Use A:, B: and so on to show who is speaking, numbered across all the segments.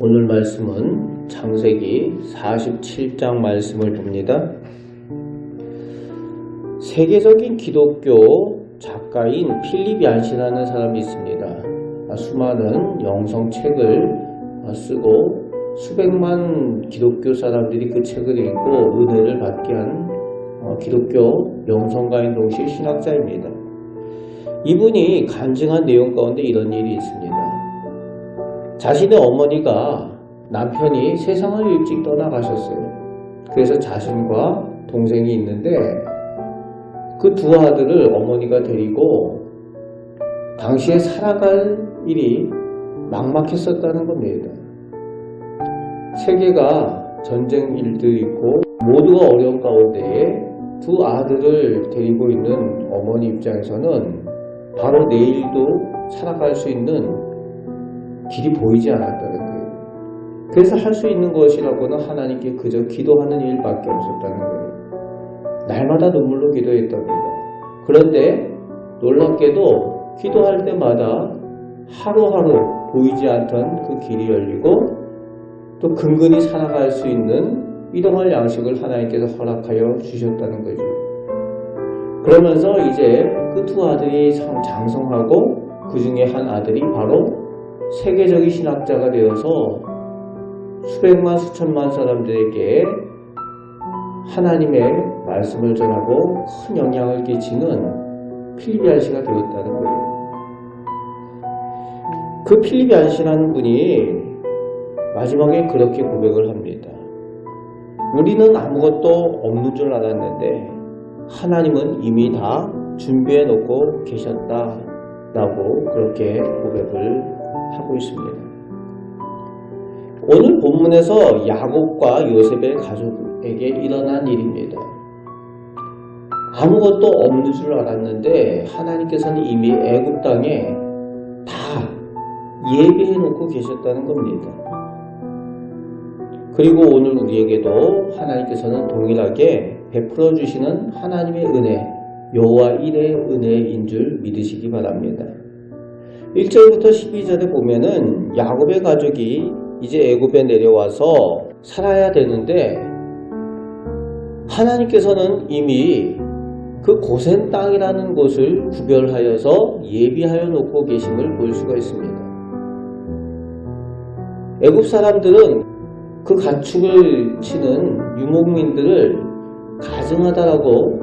A: 오늘 말씀은 창세기 47장 말씀을 봅니다. 세계적인 기독교 작가인 필립 얀시라는 사람이 있습니다. 수많은 영성책을 쓰고 수백만 기독교 사람들이 그 책을 읽고 은혜를 받게 한 기독교 영성가인 동시에 신학자입니다. 이분이 간증한 내용 가운데 이런 일이 있습니다. 자신의 어머니가 남편이 세상을 일찍 떠나가셨어요. 그래서 자신과 동생이 있는데 그 두 아들을 어머니가 데리고 당시에 살아갈 일이 막막했었다는 겁니다. 세계가 전쟁 일도 있고 모두가 어려운 가운데에 두 아들을 데리고 있는 어머니 입장에서는 바로 내일도 살아갈 수 있는 길이 보이지 않았다는 거예요. 그래서 할 수 있는 것이라고는 하나님께 그저 기도하는 일밖에 없었다는 거예요. 날마다 눈물로 기도했답니다. 그런데 놀랍게도 기도할 때마다 하루하루 보이지 않던 그 길이 열리고 또 근근히 살아갈 수 있는 이동할 양식을 하나님께서 허락하여 주셨다는 거죠. 그러면서 이제 그 두 아들이 장성하고 그 중에 한 아들이 바로 세계적인 신학자가 되어서 수백만 수천만 사람들에게 하나님의 말씀을 전하고 큰 영향을 끼치는 필립 얀시가 되었다는 거예요. 그 필립 얀시라는 분이 마지막에 그렇게 고백을 합니다. 우리는 아무것도 없는 줄 알았는데 하나님은 이미 다 준비해 놓고 계셨다라고 그렇게 고백을 하고 있습니다. 오늘 본문에서 야곱과 요셉의 가족에게 일어난 일입니다. 아무것도 없는 줄 알았는데 하나님께서는 이미 애굽 땅에 다 예비해 놓고 계셨다는 겁니다. 그리고 오늘 우리에게도 하나님께서는 동일하게 베풀어 주시는 하나님의 은혜, 여호와 일의 은혜인 줄 믿으시기 바랍니다. 1절부터 12절에 보면은 야곱의 가족이 이제 애굽에 내려와서 살아야 되는데 하나님께서는 이미 그 고센 땅이라는 곳을 구별하여서 예비하여 놓고 계심을 볼 수가 있습니다. 애굽 사람들은 그 가축을 치는 유목민들을 가증하다라고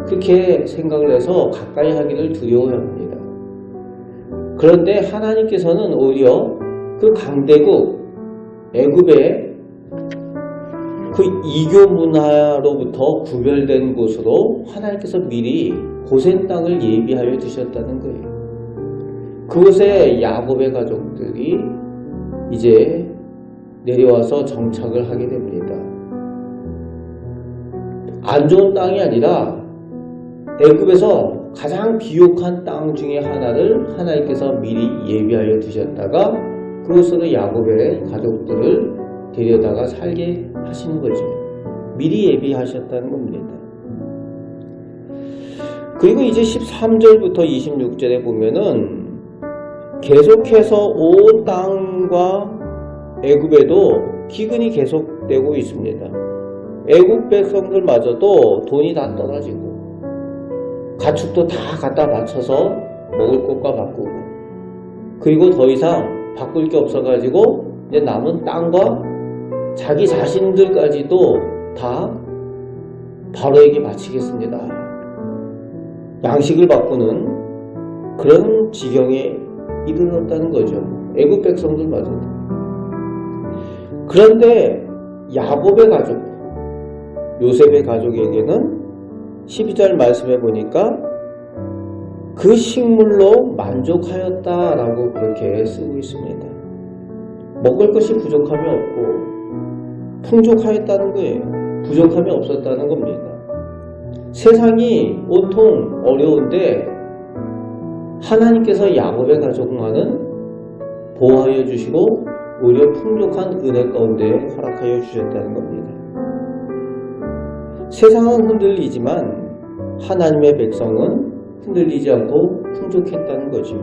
A: 그렇게 생각을 해서 가까이 하기를 두려워합니다. 그런데 하나님께서는 오히려 그 강대국 애굽의 그 이교 문화로부터 구별된 곳으로 하나님께서 미리 고센 땅을 예비하여 두셨다는 거예요. 그곳에 야곱의 가족들이 이제 내려와서 정착을 하게 됩니다. 안 좋은 땅이 아니라 애굽에서 가장 비옥한 땅 중에 하나를 하나님께서 미리 예비하여 두셨다가 그곳으로 야곱의 가족들을 데려다가 살게 하시는 거죠. 미리 예비하셨다는 겁니다. 그리고 이제 13절부터 26절에 보면은 계속해서 온 땅과 애굽에도 기근이 계속되고 있습니다. 애굽 백성들마저도 돈이 다 떨어지고 가축도 다 갖다 바쳐서 먹을 것과 바꾸고 그리고 더 이상 바꿀 게 없어가지고 이제 남은 땅과 자기 자신들까지도 다 바로에게 바치겠습니다. 양식을 바꾸는 그런 지경에 이르렀다는 거죠. 애굽 백성들마저도. 그런데 야곱의 가족, 요셉의 가족에게는 12절 말씀해 보니까 그 식물로 만족하였다라고 그렇게 쓰고 있습니다. 먹을 것이 부족함이 없고 풍족하였다는 거예요. 부족함이 없었다는 겁니다. 세상이 온통 어려운데 하나님께서 야곱의 가족만은 보호하여 주시고 오히려 풍족한 은혜 가운데 허락하여 주셨다는 겁니다. 세상은 흔들리지만 하나님의 백성은 흔들리지 않고 풍족했다는 거죠.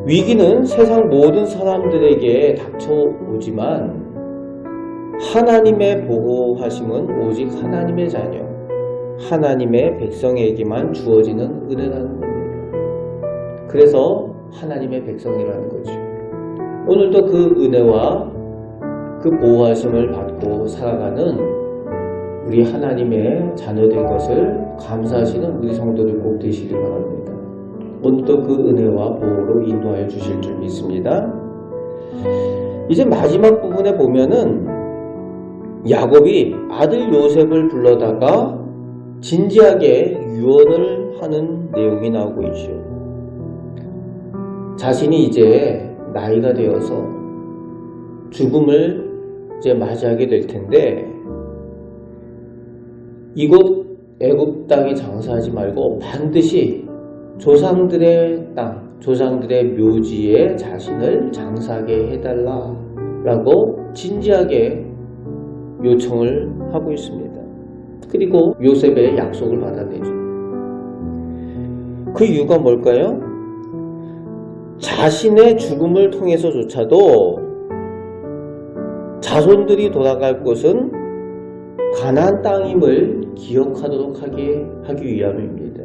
A: 위기는 세상 모든 사람들에게 닥쳐오지만 하나님의 보호하심은 오직 하나님의 자녀, 하나님의 백성에게만 주어지는 은혜라는 겁니다. 그래서 하나님의 백성이라는 거죠. 오늘도 그 은혜와 그 보호하심을 받고 살아가는 우리 하나님의 자녀된 것을 감사하시는 우리 성도들 꼭 되시길 바랍니다. 오늘도 그 은혜와 보호로 인도하여 주실 줄 믿습니다. 이제 마지막 부분에 보면은 야곱이 아들 요셉을 불러다가 진지하게 유언을 하는 내용이 나오고 있죠. 자신이 이제 나이가 되어서 죽음을 이제 맞이하게 될 텐데 이곳 애굽 땅에 장사하지 말고 반드시 조상들의 땅, 조상들의 묘지에 자신을 장사하게 해달라라고 진지하게 요청을 하고 있습니다. 그리고 요셉의 약속을 받아내죠. 그 이유가 뭘까요? 자신의 죽음을 통해서조차도 자손들이 돌아갈 곳은 가나안 땅임을 기억하도록 하기 위함입니다.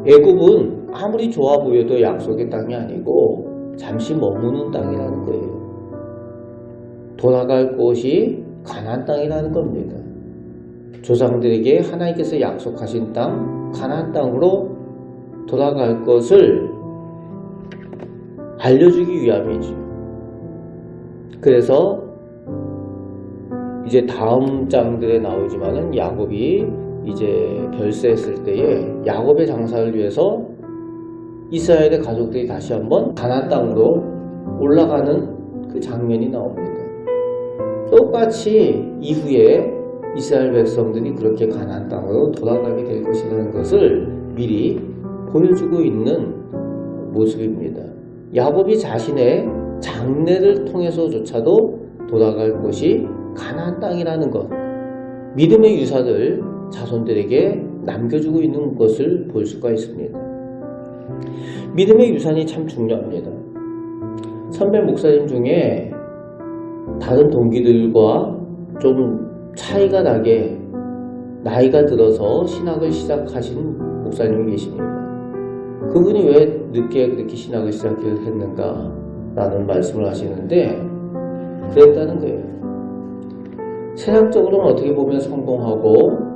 A: 애굽은 아무리 좋아 보여도 약속의 땅이 아니고 잠시 머무는 땅이라는 거예요. 돌아갈 곳이 가나안 땅이라는 겁니다. 조상들에게 하나님께서 약속하신 땅, 가나안 땅으로 돌아갈 것을 알려주기 위함이지. 그래서 이제 다음 장들에 나오지만은 야곱이 이제 별세했을 때에 야곱의 장사를 위해서 이스라엘의 가족들이 다시 한번 가나안 땅으로 올라가는 그 장면이 나옵니다. 똑같이 이후에 이스라엘 백성들이 그렇게 가나안 땅으로 돌아가게 될 것이라는 것을 미리 보여주고 있는 모습입니다. 야곱이 자신의 장래를 통해서조차도 돌아갈 곳이 가나안 땅이라는 것, 믿음의 유산을 자손들에게 남겨주고 있는 것을 볼 수가 있습니다. 믿음의 유산이 참 중요합니다. 선배 목사님 중에 다른 동기들과 좀 차이가 나게 나이가 들어서 신학을 시작하신 목사님이 계십니다. 그분이 왜 늦게 그렇게 신학을 시작했는가 라는 말씀을 하시는데 그랬다는 거예요. 세상적으로는 어떻게 보면 성공하고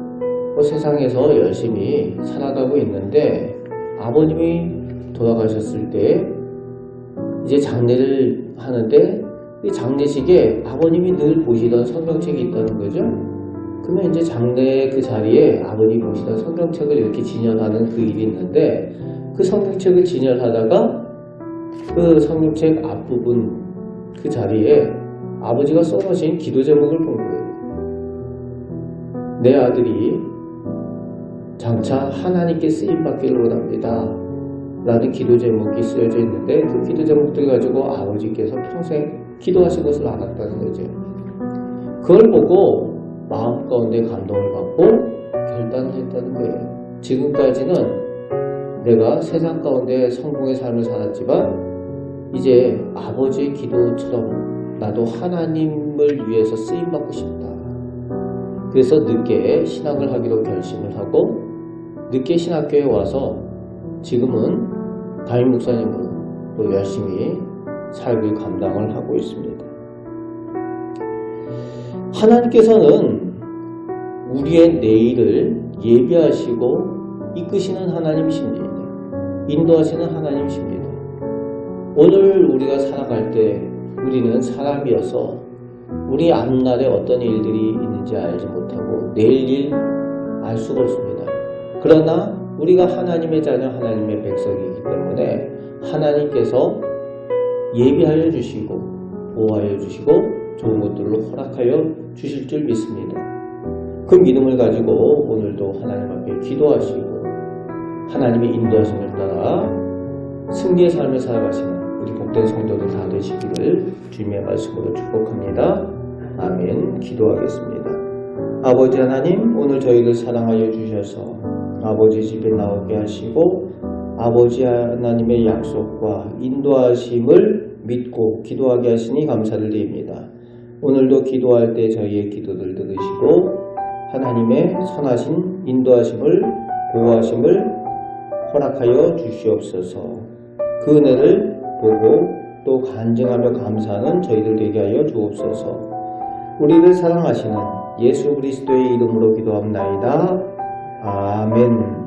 A: 세상에서 열심히 살아가고 있는데 아버님이 돌아가셨을 때 이제 장례를 하는데 이 장례식에 아버님이 늘 보시던 성경책이 있다는 거죠. 그러면 이제 장례 그 자리에 아버님이 보시던 성경책을 이렇게 진열하는 그 일이 있는데 그 성경책을 진열하다가 그 성경책 앞부분 그 자리에 아버지가 써놓으신 기도 제목을 본 거예요. 내 아들이 장차 하나님께 쓰임받기를 원합니다 라는 기도 제목이 쓰여져 있는데 그 기도 제목들 가지고 아버지께서 평생 기도하신 것을 알았다는 거죠. 그걸 보고 마음 가운데 감동을 받고 결단을 했다는 거예요. 지금까지는 내가 세상 가운데 성공의 삶을 살았지만 이제 아버지의 기도처럼 나도 하나님을 위해서 쓰임받고 싶다. 그래서 늦게 신학을 하기로 결심을 하고 늦게 신학교에 와서 지금은 담임 목사님으로 또 열심히 삶을 감당을 하고 있습니다. 하나님께서는 우리의 내일을 예비하시고 이끄시는 하나님이십니다. 인도하시는 하나님이십니다. 오늘 우리가 살아갈 때 우리는 사람이어서 우리 앞날에 어떤 일들이 있는지 알지 못하고 내일 일 알 수가 없습니다. 그러나 우리가 하나님의 자녀, 하나님의 백성이기 때문에 하나님께서 예비하여 주시고 보호하여 주시고 좋은 것들로 허락하여 주실 줄 믿습니다. 그 믿음을 가지고 오늘도 하나님 앞에 기도하시고 하나님의 인도하심을 따라 승리의 삶을 살아가시는 우리 복된 성도들 다 되시기를 주님의 말씀으로 축복합니다. 아멘. 기도하겠습니다. 아버지 하나님, 오늘 저희를 사랑하여 주셔서 아버지 집에 나오게 하시고 아버지 하나님의 약속과 인도하심을 믿고 기도하게 하시니 감사를 드립니다. 오늘도 기도할 때 저희의 기도를 들으시고 하나님의 선하신 인도하심을 보호하심을 허락하여 주시옵소서. 그 은혜를 보고 또 간증하며 감사하는 저희들 되게 하여 주옵소서. 우리를 사랑하시는 예수 그리스도의 이름으로 기도합나이다. 아멘.